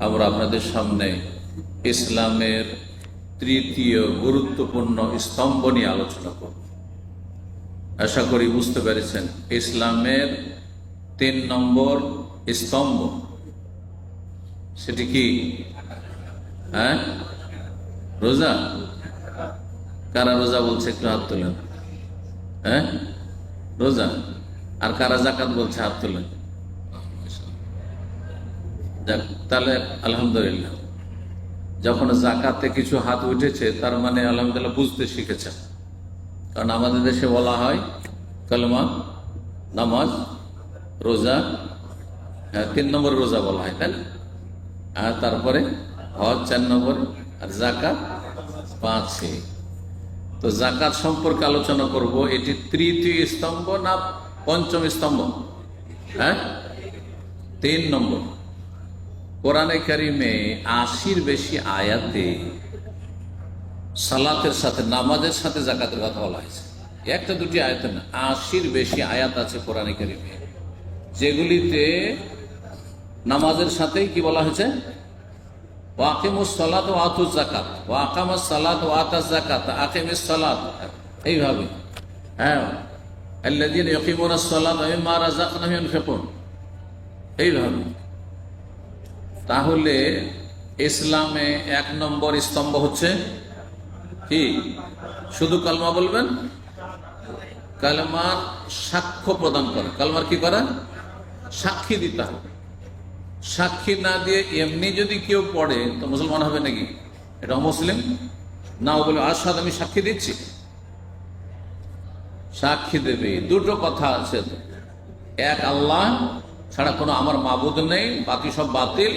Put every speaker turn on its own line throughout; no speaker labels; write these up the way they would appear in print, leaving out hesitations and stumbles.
আমরা আপনাদের সামনে ইসলামের তৃতীয় গুরুত্বপূর্ণ স্তম্ভ নিয়ে আলোচনা করব। আশা করি বুঝতে পেরেছেন, ইসলামের 3 নম্বর স্তম্ভ সেটি কি? রোজা। কারা রোজা বলছে একটু হাত তোলেন। রোজা। আর কারা জাকাত বলছে হাত তোলেন। তাহলে আলহামদুলিল্লাহ, যখন জাকাতে কিছু হাত উঠেছে তার মানে আলহামদুলিল্লাহ বুঝতে শিখেছে। কারণ আমাদের দেশে বলা হয় কালেমা, নামাজ, রোজা, 3 নম্বর রোজা বলা হয়, তাই না? আর তারপরে হজ 4 নম্বর, আর জাকাত 5। তো জাকাত সম্পর্কে আলোচনা করব। এটি তৃতীয় স্তম্ভ না পঞ্চম স্তম্ভ? 3 নম্বর। কোরআনে কারিমে 80-র বেশি আয়াতে সালাতের সাথে, নামাজের সাথে জাকাতের কথা বলা হয়েছে। একটা দুটি আয়াতে না, 80-র বেশি আয়াত আছে কোরআনে কারিমে যেগুলিতে নামাজের সাথেই কি বলা হয়েছে? ওয়াকিমুস সালাত ওয়া আতুজ যাকাত, ওয়া আকামাস সালাত ওয়া আতাজ যাকাত, আকিমিস সালাত, এইভাবে। আল্লাযীনা ইয়াকিমুনাস সালাত ওয়া মিম্মা রাযাকনাহুম ইউনফিকুন, এইভাবে। তাহলে ইসলামে 1 নম্বর স্তম্ভ হচ্ছে কি? শুধু কালমা বলবেন, কালমার সাক্ষ্য প্রদান করা। কালমার কি করা? সাক্ষী দিতে হবে। সাক্ষী না দিয়ে এমনি যদি কেউ পড়ে তো মুসলমান হবে নাকি? এটা মুসলিম না। বলে আশহাদু, আমি সাক্ষী দিচ্ছি। সাক্ষী দেবে। দুটো কথা আছে, এক আল্লাহ ছাড়া কোনো আমার মাবুদ নেই, বাকি সব বাতিল।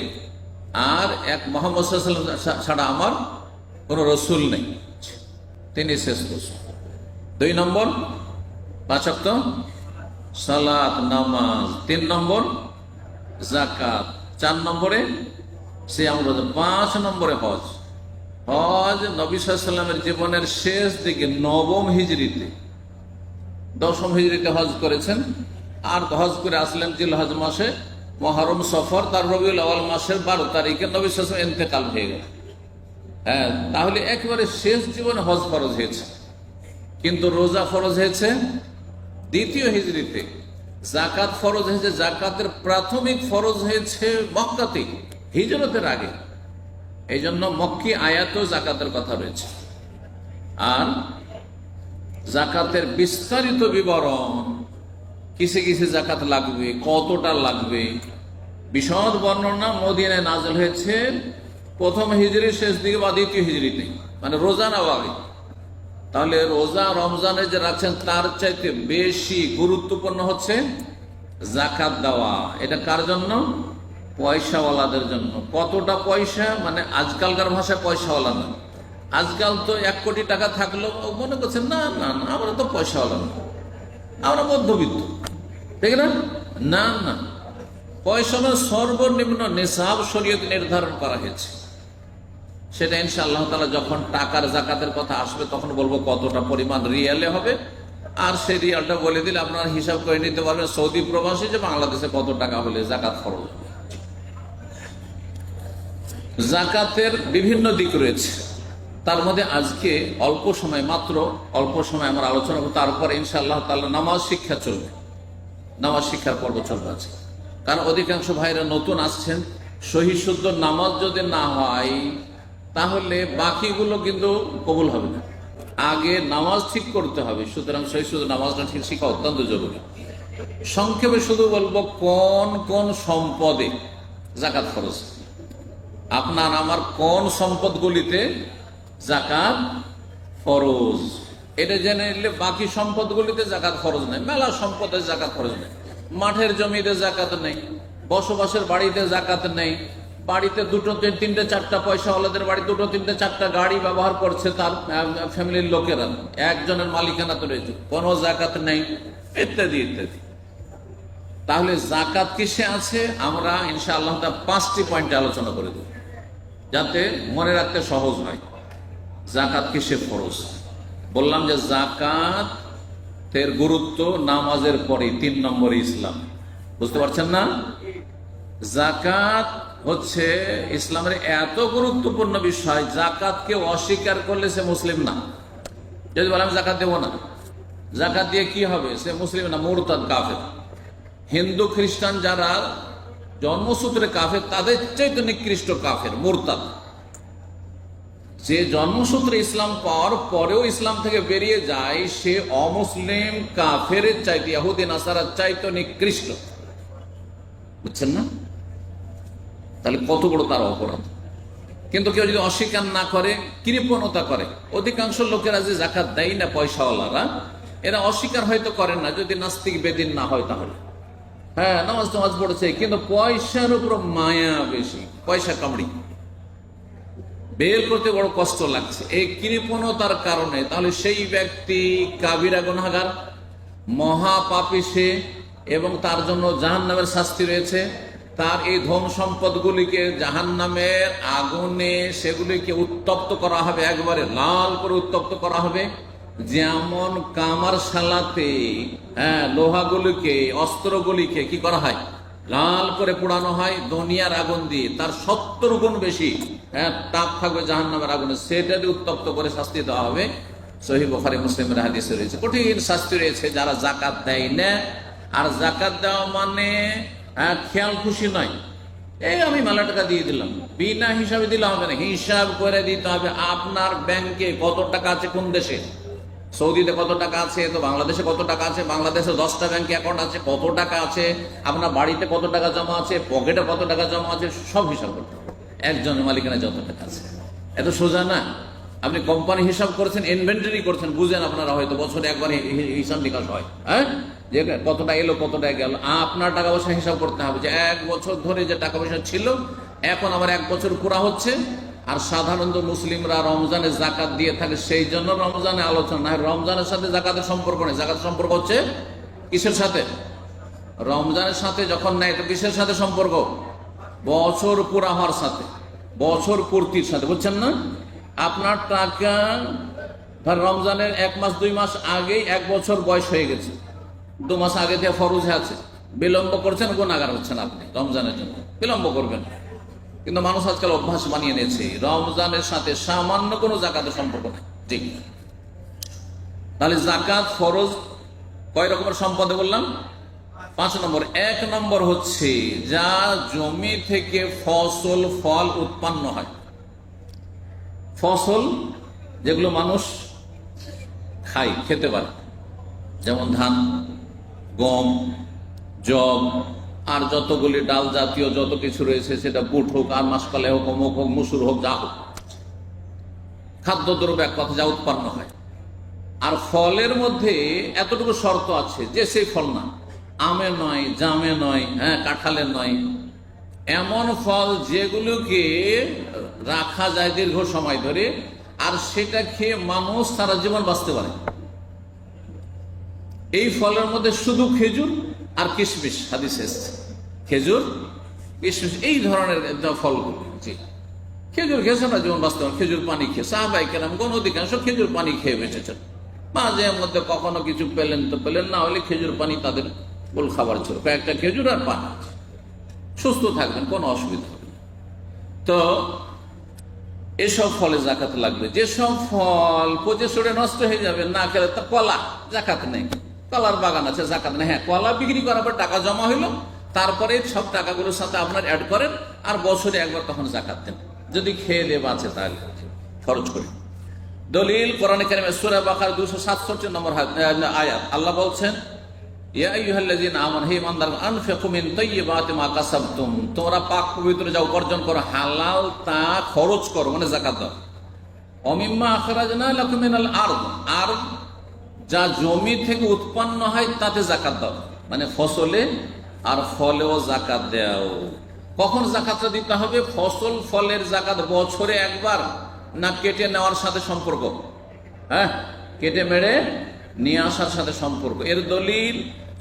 আর এক মুহাম্মদ সাল্লাল্লাহু আলাইহি ওয়াসাল্লাম ছাড়া আমার কোনো রসুল নেই, তিনি শেষ রসুল। 2 নম্বর 5 ওয়াক্ত সালাত, নামাজ। 3 নম্বর যাকাত। 4 নম্বরে সিয়াম, রোজা। 5 নম্বরে হজ। হজ নবী সাল্লাল্লাহু আলাইহি ওয়াসাল্লামের জীবনের শেষ দিকে 9ম হিজরিতে, 10ম হিজরিতে হজ করেছেন। আর হজ করে আসলেন জিলহজ মাসে, মুহররম, সফর, তার রবিউল আউয়াল মাসের 12 তারিখে নবী সাল্লাল্লাহু আলাইহি ওয়াসাল্লাম ইন্তেকাল হয়ে গেল। তাহলে একেবারে শেষ জীবনে হজ ফরজ হয়েছে। কিন্তু রোজা ফরজ হয়েছে 2য় হিজরিতে। জাকাত ফরজ হয়েছে, জাকাতের প্রাথমিক ফরজ হয়েছে মক্কাতে, হিজরতের আগে। এই জন্য মক্কি আয়াতেও জাকাতের কথা রয়েছে। আর জাকাতের বিস্তারিত বিবরণ, কিসে কিসে জাকাত লাগবে, কতটা লাগবে, বিশদ বর্ণনা মদিনায় নাযিল হয়েছে 1ম হিজরির শেষ দিকে বা 2য় হিজরিতে, মানে রোজা না আগে। তাহলে রোজা রমজানে যে রাখছেন তার চাইতে বেশি গুরুত্বপূর্ণ হচ্ছে জাকাত দেওয়া। এটা কার জন্য? পয়সাওয়ালাদের জন্য। কতটা পয়সা? মানে আজকালকার ভাষায় পয়সাওয়ালা না। আজকাল তো 1 কোটি টাকা থাকলেও মনে করছেন না না না আমরা তো পয়সাওয়ালা না, আমরা মধ্যবিত্ত, ঠিক না? না না, পয়সা সর্বনিম্ন নিসাব শরীয়ত নির্ধারণ করা হয়েছে। সেটা ইনশাআল্লাহ তাআলা যখন টাকার জাকাতের কথা আসবে তখন বলবো কতটা পরিমাণ রিয়ালে হবে। আর সেই রিয়ালটা বলে দিলে আপনারা হিসাব করে নিতে পারবেন সৌদি প্রবাসী যে বাংলাদেশে কত টাকা হলে জাকাত খরচ হবে। জাকাতের বিভিন্ন দিক রয়েছে, তার মধ্যে আজকে অল্প সময়, মাত্র অল্প সময় আমরা আলোচনা করব। তারপর ইনশাআল্লাহ তাআলা নামাজ শিক্ষা চলবে, নামাজ শিক্ষার পর্ব চলবে আছে। কারণ অধিকাংশ ভাইরা নতুন আসছেন, সহি শুদ্ধ নামাজ যদি না হয় তাহলে বাকিগুলো কিন্তু কবুল হবে না। আগে নামাজ ঠিক করতে হবে। সুতরাং সহি শুদ্ধ নামাজটা ঠিক শিখা অত্যন্ত জরুরি। সংক্ষেপে শুধু বলবো কোন কোন সম্পদে জাকাত খরচ, আপনার আমার কোন সম্পদগুলিতে জাকাত ফরজ, এটা জেনে নিলে বাকি সম্পদগুলিতে জাকাত খরচ নেই। মেলা সম্পদের জাকাত খরচ নেই। মাঠের জমিতে জাকাত নেই, বসবাসের বাড়িতে জাকাত নেই, বাড়িতে 2, 3, 4টা পয়সাওয়ালাদের বাড়ি 2, 3, 4টা গাড়ি ব্যবহার করছে তার ফ্যামিলির লোকেরা, একজনের মালিকানা তো রয়েছে, কোনো জাকাত নেই, ইত্যাদি ইত্যাদি। তাহলে জাকাত কিসে আছে আমরা ইনশাআল্লাহ 5টি পয়েন্টে আলোচনা করে দেব, যাতে মনে রাখতে সহজ হয়। জাকাত কিসে ফরজ? বললাম যে জাকাতের গুরুত্ব নামাজের পরে 3 নম্বরে ইসলাম। বুঝতে পারছেন না? জাকাত হচ্ছে ইসলামের এত গুরুত্বপূর্ণ বিষয়, জাকাতকে অস্বীকার করলে সে মুসলিম না। যদি বলে আমি জাকাত দেবো না, জাকাত দিয়ে কি হবে, সে মুসলিম না, মুরতাদ, কাফের। হিন্দু খ্রিস্টান যারা জন্মসূত্রে কাফের, তাদের চাইতে নিকৃষ্ট কাফের, মুরতাদ। যে জন্মসূত্রে ইসলাম পাওয়ার পরেও ইসলাম থেকে বেরিয়ে যায়, সে অমুসলিম কাফের চাইতে, ইহুদি নাসারার চাইতে নিকৃষ্ট। বুঝছেন না? তাহলে কত বড় তার অপরাধ। কিন্তু কেউ যদি অস্বীকার না করে, কৃপণতা করে, অধিকাংশ লোকেরা যে জাকাত দেয় না, পয়সাওয়ালারা, এরা অস্বীকার হয়তো করেন না, যদি নাস্তিক বেদিন না হয় তাহলে। হ্যাঁ, নামাজ টামাজ পড়েছে, কিন্তু পয়সার উপর মায়া বেশি, পয়সা কামড়ি, বের করতে বড় কষ্ট লাগছে, এই কৃপণতার কারণে। তাহলে সেই ব্যক্তি কাবিরা গুনাহগার, মহাপাপী সে, এবং তার জন্য জাহান্নামের শাস্তি রয়েছে। তার এই ধন সম্পদগুলিকে জাহান্নামের আগুনে সেগুলিকে উত্তপ্ত করা হবে, একবারে লাল করে উত্তপ্ত করা হবে। যেমন কামার শালাতে লোহাগুলিকে, অস্ত্রগুলিকে কি করা হয়, লাল করে পোড়ানো হয় দুনিয়ার আগুন দিয়ে, তার 70 গুণ বেশি তাপ থাকবে জাহান্নামের আগুনে, সেটা দিয়ে উত্তপ্ত করে শাস্তি দেওয়া হবে। সহিহ বুখারী মুসলিমের হাদিসে রয়েছে, কঠিন শাস্তি রয়েছে যারা জাকাত দেয় না। আর জাকাত দেওয়া মানে খেয়াল খুশি নয়, এই আমি মেলা টাকা দিয়ে দিলাম, বিনা হিসাবে দিলে হবে না, হিসাব করে দিতে হবে। আপনার ব্যাংকে কত টাকা আছে, কোন দেশে, সৌদিতে কত টাকা আছে, তো বাংলাদেশে কত টাকা আছে, বাংলাদেশে 10টা ব্যাংকে অ্যাকাউন্ট আছে, কত টাকা আছে, আপনার বাড়িতে কত টাকা জমা আছে, পকেটে কত টাকা জমা আছে, সব হিসাব করতে হবে। একজনের মালিকানা যত টাকা আছে, এত সোজা না। আপনি কোম্পানি হিসাব করেছেন, ইনভেন্টরি করছেন, বুঝেন আপনারা, হয়তো বছরে একবার হিসাব নিকাশ হয়, হ্যাঁ, যে কতটা এলো কতটা গেল। আপনার টাকা পয়সা হিসাব করতে হবে, যে 1 বছর ধরে যে টাকা পয়সা ছিল, এখন আবার 1 বছর পুরা হচ্ছে। আর সাধারণত মুসলিমরা রমজানে জাকাত দিয়ে থাকে, সেই জন্য রমজানে আলোচনা না হয়। রমজানের সাথে জাকাতের সম্পর্ক নেই, জাকাতের সম্পর্ক হচ্ছে কিসের সাথে? রমজানের সাথে যখন নেয়, তো কিসের সাথে সম্পর্ক? বছর পুরা হওয়ার সাথে, বছর পূর্তির সাথে। বুঝছেন না? আপনার টাকা ধর রমজানের 1 মাস 2 মাস আগেই 1 বছর বয়স হয়ে গেছে, 2 মাস আগে থেকে ফরজে আছে, বিলম্ব করছেন, গুনাহগার হচ্ছেন আপনি। রমজানের জন্য বিলম্ব করবেন, কিন্তু মানুষ আজকাল অভ্যাস বানিয়ে নিয়েছে, রমজানের সাথে সামান্য কোনো জাকাতের সম্পর্ক নেই। ঠিক, তাহলে জাকাত ফরজ কয় রকমের সম্পদে বললাম? 5 নম্বর। 1 নম্বর হচ্ছে যা জমি থেকে ফসল ফল উৎপন্ন হয়, ফসল যেগুলো মানুষ খায়, খেতে পারে, যেমন ধান, গম, যব, আর যতগুলি ডাল জাতীয় যত কিছু রয়েছে, সেটা বুট হোক, আর মাসকলাই হোক, মুগ হোক, মুসুর হোক, যা হোক, খাদ্যদ্রব্য এক কথা, যা উৎপন্ন হয়। আর ফলের মধ্যে এতটুকু শর্ত আছে যে সেই ফল না, আমে নয়, জামে নয়, কাঁঠালের নয়, এমন ফল যেগুলোকে রাখা যায় দীর্ঘ সময় ধরে, আর সেটা খেয়ে মানুষ সারা জীবন বাঁচতে পারে। এই ফলের মধ্যে শুধু খেজুর আর কিশমিশ হাদিসে এসেছে, খেজুর, কিশমিশ, এই ধরনের ফলগুলো। জি, খেজুর খেয়ে সারা জীবন বাঁচতে পারে, খেজুর পানি খেয়ে। সাহাবায়ে কেরামগণ অধিকাংশ খেজুর পানি খেয়ে বেঁচেছেন। মাঝে মধ্যে কখনো কিছু পেলেন তো পেলেন, না হলে খেজুর পানি তাদের মূল খাবার ছিল, কয়েকটা খেজুর আর পানি, সুস্থ থাকবেন, কোনো অসুবিধা হবে না। তো এসব ফলে জাকাত লাগবে। যেসব ফল পচে সরে নষ্ট হয়ে যাবে, না খেলে, তা কলা, জাকাত নেই। কলার বাগান আছে, জাকাত নেই। হ্যাঁ, কলা বিক্রি করার পর টাকা জমা হইলো, তারপরে সব টাকাগুলোর সাথে আপনার অ্যাড করেন, আর বছরে একবার তখন জাকাত দেন, যদি খেয়ে দিয়ে বাঁচে তাহলে খরচ করে। দলিল কোরআনে কারিমে সূরা বাকারা 267 নম্বর আয়াত, আল্লাহ বলছেন, ইয়া আইয়ুহাল্লাযীনা আমানু, হে ঈমানদারগণ, আনফিকু মিন তাইয়্যিবাতি মা কাসাবতুম, তোমরা পাক পবিত্র যা উপার্জন করো, হালাল তা খরচ করো, মানে যাকাত দাও। ওয়া মিম্মা আখরাজনা লাকুম মিনাল আরদ, আর যা জমি থেকে উৎপন্ন হয় তাতে যাকাত দাও, মানে ফসলে আর ফলেও যাকাত দাও। কখন যাকাতটা দিতে হবে? ফসল ফলের যাকাত বছরে একবার, না কেটে নেওয়ার সাথে সম্পর্ক? হ্যাঁ, কেটে মেরে নিয়ে আসার সাথে সম্পর্ক। এর দলিল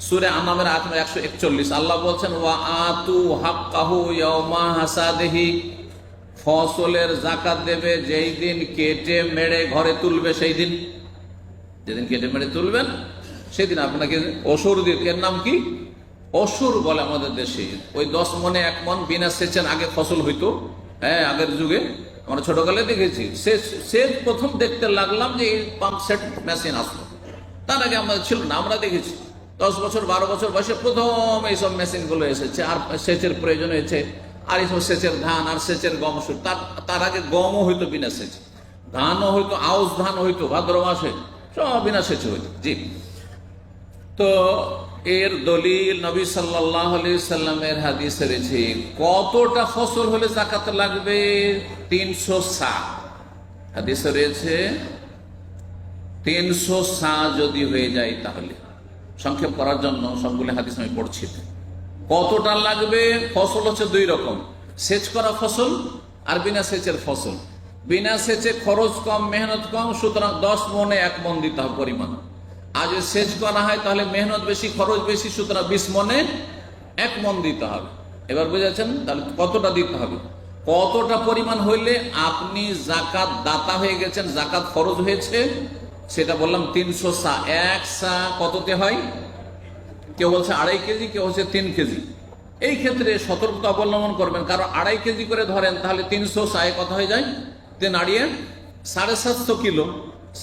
সূরা আনামের আয়াত 141, আল্লাহ বলছেন, ওয়া আতু হাক্কাহু ইয়াওমা হাসাদিহি, ফসলের যাকাত দেবে যেই দিন কেটে মেরে ঘরে তুলবে, সেই দিন, যেদিন কেটে মেরে তুলবেন সেদিন আপনাকে ওসর দিতে। এর নাম কি? অসুর বলে আমাদের দেশে। ওই 10 মনে 1 মন বিনা সেচেন আগে ফসল হইতো। হ্যাঁ, আগের যুগে আমরা ছোটকালে দেখেছি। সেচ প্রথম দেখতে লাগলাম যে এই পাম্প সেট মেশিন আসলো। তার আগে আমাদের ছিল না, আমরা দেখেছি 10 বছর 12 বছর বয়সে প্রথম এইসব মেশিনগুলো এসেছে। আর সেচের প্রয়োজন হয়েছে, আর এইসব সেচের ধান আর সেচের গম সুর। তার আগে গমও হইতো বিনা সেচে, ধানও হইতো, আউশ ধান হইতো ভাদ্র মাসে, সব বিনা সেচে হইতো। জি, তো এর দলিল নবী সাল্লাল্লাহু আলাইহি সাল্লামের হাদিসে রয়েছে। কতটা ফসল হলে যাকাত লাগবে? 300 সা। হাদিসে রয়েছে 300 সা যদি হয়ে যায়, তাহলে সংক্ষেপ করার জন্য সবগুলো হাদিস আমি পড়ছি। কতটা লাগবে? ফসল হচ্ছে 2 রকম, সেচ করা ফসল আর বিনা সেচের ফসল। বিনা সেচে খরচ কম, মেহনত কম, সুতরাং 10 মনে 1 মন দিতে হবে পরিমাণ। আর যদি সেচ করা হয় তাহলে মেহনত বেশি, খরচ বেশি, সুতরাং 20 মনে 1 মন দিতে হবে। এবার বুঝেছেন? তাহলে কতটা দিতে হবে, কতটা পরিমাণ হইলে আপনি জাকাত দাতা হয়ে গেছেন, জাকাত ফরজ হয়েছে, সেটা বললাম 300 সা। 1 সা কততে হয়? কেউ বলছে 2.5 কেজি, কেউ হচ্ছে 3 কেজি। এই ক্ষেত্রে সতর্কতা অবলম্বন করবেন, কারণ 2.5 কেজি করে ধরেন, তাহলে 300 সায় কত হয়ে যায়? 3 আড়িয়ে 750 কিলো।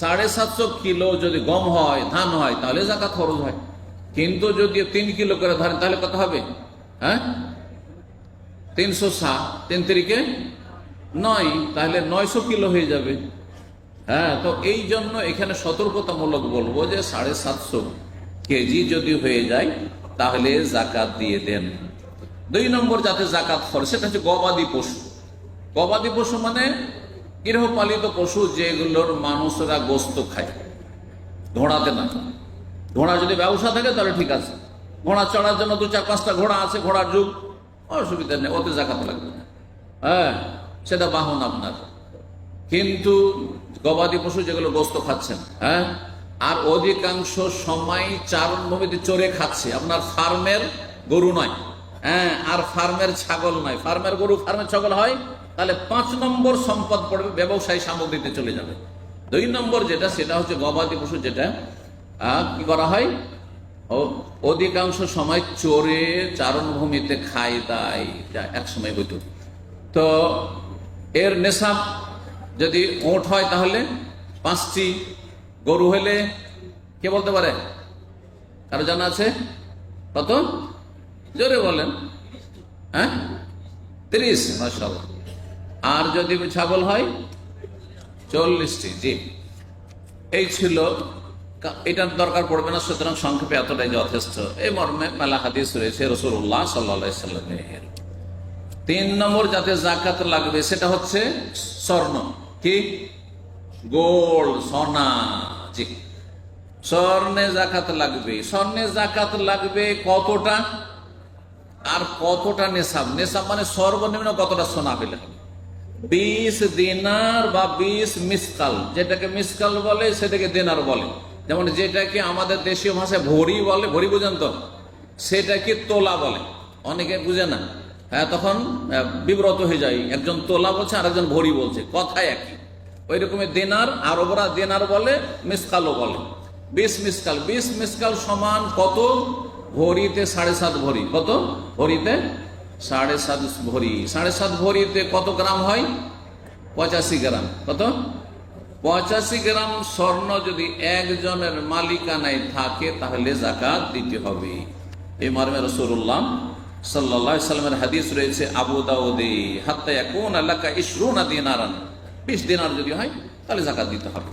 750 কিলো যদি গম হয়, ধান হয়, তাহলে জাকাত খরচ হয়। কিন্তু যদি 3 কিলো করে ধরেন, তাহলে কত হবে? হ্যাঁ, 300 সা 3 তিরিকে 9, তাহলে 900 কিলো হয়ে যাবে। হ্যাঁ, তো এই জন্য এখানে সতর্কতামূলক বলবো যে 750 কেজি যদি হয়ে যায় তাহলে জাকাত দিয়ে দেন। 2 নম্বর যাতে জাকাত খরচ, সেটা হচ্ছে গবাদি পশু। গবাদি পশু মানে গৃহপালিত পশু, যেগুলোর মানুষরা গোস্ত খায়, ঘোড়াতে না। ঘোড়া যদি ব্যবসা থাকে তাহলে ঠিক আছে, ঘোড়া চড়ার জন্য 2-4-5টা ঘোড়া আছে, ঘোড়ার যুগ, অসুবিধা নেই, ওতে জাকাত লাগবে না। হ্যাঁ, সেটা বাহন আপনার। কিন্তু গবাদি পশু যেগুলো গোস্ত খাচ্ছেন, হ্যাঁ, আর অধিকাংশ সময় চারণভূমিতে চড়ে খাচ্ছে, আপনার ফার্মের গরু নয়, হ্যাঁ, আর ফার্মের ছাগল নয়। ফার্মের গরু, ফার্মের ছাগল হয়, তাহলে 5 নম্বর সম্পদ পড়বে, ব্যবসায়ী সামগ্রীতে চলে যাবে। 2 নম্বর যেটা, সেটা হচ্ছে গবাদি পশু, যেটা কি করা হয়, অধিকাংশ সময় চড়ে চারণভূমিতে খায় দায়, যা এক সময় হইতো। তো এর নেশাব যদি ওট হয় তাহলে 5টি, গরু হলে কে বলতে পারে? কারো জানা আছে? কত? জোরে বলেন। হ্যাঁ, 30, মাশাআল্লাহ। আর যদি ছাগল হয় 40টি। জি, এই ছিল। এটার দরকার পড়বে না, সুতরাং সংক্ষেপে এতটাই যথেষ্ট। এই মর্মে মেলা হাদিস রয়েছে রাসূলুল্লাহ সাল্লাল্লাহু আলাইহি সাল্লামের। 3 নম্বর যাতে জাকাত লাগবে সেটা হচ্ছে স্বর্ণ। কি? গোল্ড, সোনা। জি, স্বর্ণে জাকাত লাগবে। স্বর্ণে জাকাত লাগবে কতটা, আর কতটা নেশাব? নেশাব মানে সর্বনিম্ন কতটা সোনা পেলে হবে? 20 দিনার বা 20 মিসকাল। যেটাকে মিসকাল বলে সেটাকে দিনার বলে। যেমন যেটাকে আমাদের দেশীয় ভাষায় ভরি বলে, ভরি বুঝেন তো, সেটাকে তোলা বলে। অনেকে বুঝে না, হ্যাঁ, তখন বিব্রত হয়ে যায়। একজন তোলা বলছে আর একজন ভরি বলছে, কথায় একই। ওই রকমের দিনার, আরবরা দিনার বলে, মিসকালও বলে। 20 মিসকাল। 20 মিসকাল সমান কত? ভরিতে 7.5 ভরি। কত ভরিতে? 7.5 ভরি। 7.5 ভরিতে কত গ্রাম হয়? 85 গ্রাম। কত? 85 গ্রাম স্বর্ণ যদি একজনের মালিকানায় থাকে তাহলে জাকাত দিতে হবে। এই মর্মে রাসূলুল্লাহ সাল্লাল্লাহু আলাইহি সাল্লামের হাদিস রয়েছে আবু দাউদে, হাত্তা ইয়াকুনা লাকা 20 দিনারান। 20 দিনার যদি হয় তাহলে জাকাত দিতে হবে।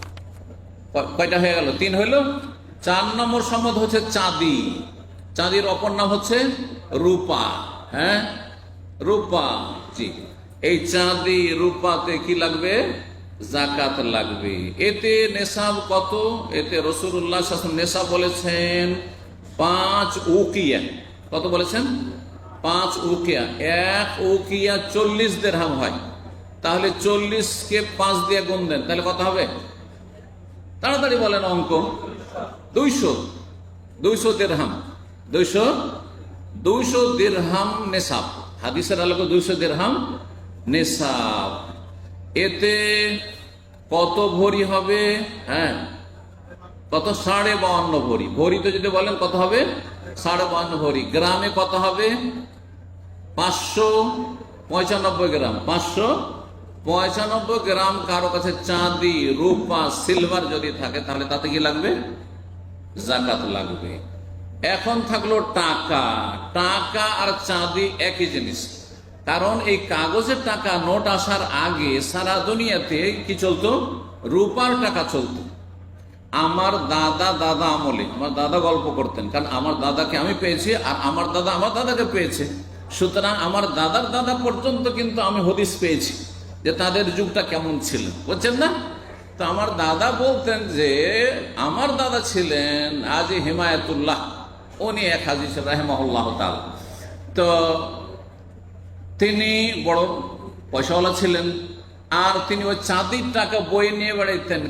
কয়টা হয়ে গেল? 3 হইল। 4 নম্বর সম্পদ হচ্ছে চাঁদি। চাঁদির অপর নাম হচ্ছে রূপা। হ্যাঁ, রূপা। জি, এই চাঁদি রূপাতে কি লাগবে? জাকাত লাগবে। এতে নেশাব কত? এতে রাসূলুল্লাহ সাল্লাল্লাহু আলাইহি ওয়াসাল্লাম নেশাব বলেছেন 5 উকিয়া। কত বলেছেন? 5 উকিয়া। 1 উকিয়া 40 দিরহাম হয়। তাহলে 40-কে 5 দিয়ে গুণ দেন, তাহলে কত হবে? তাড়াতাড়ি বলেন অঙ্ক। 200 দিরহাম। 200 দিরহাম নেশাব। হাদিসের আলোকে 200 দিরহাম নেশাব। এতে কত ভরি হবে? হ্যাঁ, কত? 52.5 ভরি। ভরিতে যদি বলেন কত হবে? 52 ভরি। গ্রামে কত হবে? 595 গ্রাম। 595 গ্রাম কারো কাছে চাঁদি, রূপা, সিলভার যদি থাকে তাহলে তাতে কি লাগবে? জাকাত লাগবে। এখন থাকলো টাকা। টাকা আর চাঁদি একই জিনিস, কারণ এই কাগজের টাকা নোট আসার আগে সারা দুনিয়াতে কি চলতো? রূপার টাকা চলতো। আমার দাদা আমলে আমার দাদা গল্প করতেন, কারণ আমার দাদাকে আমি পেয়েছি আর আমার দাদা আমার দাদাকে পেয়েছে, সুতরাং আমার দাদার দাদা পর্যন্ত কিন্তু আমি হদিস পেয়েছি যে তাদের যুগটা কেমন ছিল, বুঝছেন না? তো আমার দাদা বলতেন যে আমার দাদা ছিলেন হাজী হিমায়াতুল্লাহ, উনি এক হাজী রাহিমাহুল্লাহ তাআলা। তো তিনি বড় পয়সাওয়ালা ছিলেন, আর তিনি ওই চাঁদির টাকা বয়ে নিয়ে বেড়াইতেন।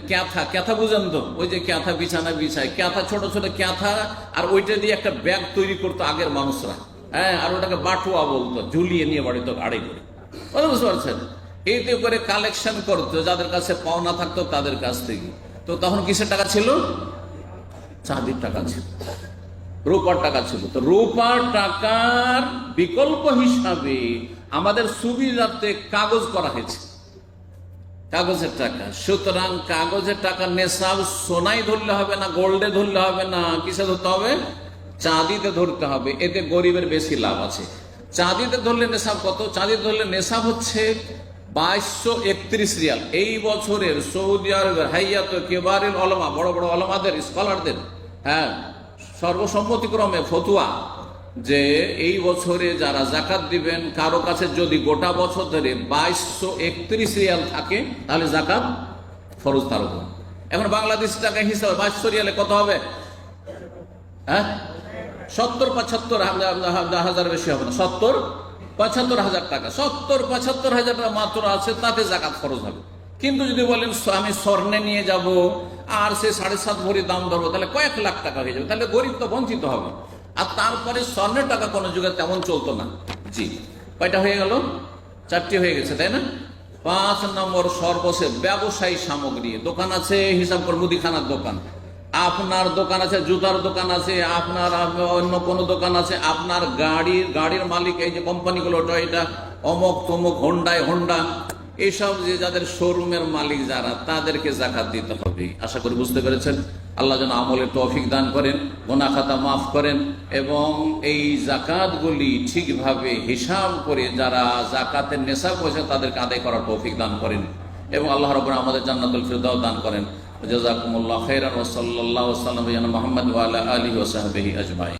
ক্যাথা বুঝেন তো? ওই যে ক্যাথা বিছানা বিছায়, ক্যাথা ছোট ছোট ক্যাথা, আর ওইটা দিয়ে একটা ব্যাগ তৈরি করতো আগের মানুষরা, হ্যাঁ, আর ওটাকে বাটুয়া বলতো, ঝুলিয়ে নিয়ে বাড়িত গাড়ি করে, বুঝতে পারছেন? এইতে করে কালেকশন করতো যাদের কাছে পাওনা থাকতো তাদের কাছ থেকে। তো তখন কিসের টাকা ছিল? চাঁদির টাকা ছিল, রূপার টাকা ছিল। তো রূপার টাকার বিকল্প হিসাবে আমাদের সুবিধার্থে কাগজ করা হয়েছে, কাগজের টাকা। সুতরাং কাগজের টাকা নেশাব সোনাই ধরলে হবে না, গোল্ডে ধরলে হবে না, কিসে ধরতে হবে? চাঁদিতে ধরতে হবে। এতে গরিবের বেশি লাভ আছে। চাঁদিতে ধরলে নেশাব কত? চাঁদিতে ধরলে নেশাব হচ্ছে 2231 রিয়াল। এই বছরের সৌদি আরবের হাইয়াত কেবারিল ওলামা, বড় বড় ওলামাদের, স্কলারদের, হ্যাঁ, সর্বসম্মতিক্রমে ফতুয়া যে এই বছরে যারা জাকাত দিবেন কারো কাছে যদি গোটা বছর ধরে 2231 রিয়াল থাকে তাহলে জাকাত ফরজ তার উপর। এখন বাংলাদেশ টাকা হিসাবে 2200 রিয়ালে কত হবে? হ্যাঁ, 70-75 হাজার, বেশি হবে না, 70-75 হাজার টাকা। 70-75 হাজার টাকা মাত্র আছে, তাতে জাকাত ফরজ হবে। কিন্তু যদি বলেন আমি স্বর্ণে নিয়ে যাব আর সে 7.5 ভরি দাম ধরবো, তাহলে কয়েক লাখ টাকা হয়ে যাবে, তাহলে গরিব তো বঞ্চিত হবে। আর তারপরে স্বর্ণের টাকা কোনো যুগে তেমন চলতো না। জি, কয়টা হয়ে গেল? 4টি হয়ে গেছে, তাই না? 5 নম্বর, সর্বশেষ ব্যবসায়ী সামগ্রী। দোকান আছে, হিসাব করে মুদিখানার দোকান, আপনার দোকান আছে, জুতার দোকান আছে, আপনার অন্য কোনো দোকান আছে, আপনার গাড়ির মালিক, এই যে কোম্পানিগুলো, টয়টা, অমুক তমুক, হোন্ডা, এইসব যে যাদের শোরুমের মালিক যারা, তাদেরকে জাকাত দিতে হবে। আশা করি বুঝতে পেরেছেন। আল্লাহ যেন আমলের তৌফিক দান করেন, গুনাহ খাতা মাফ করেন, এবং এই জাকাতগুলি ঠিকভাবে হিসাব করে যারা জাকাতের নেশাব করেছেন তাদেরকে আদায় করার তৌফিক দান করেন, এবং আল্লাহ রাব্বুল আমাদের জান্নাতুল ফিরদাউস দান করেন। জাযাকুমুল্লাহু খাইরান ওয়া সাল্লাল্লাহু আলা মুহাম্মাদ ওয়া আলা আলিহি ওয়া সাহবিহি আজমাইন।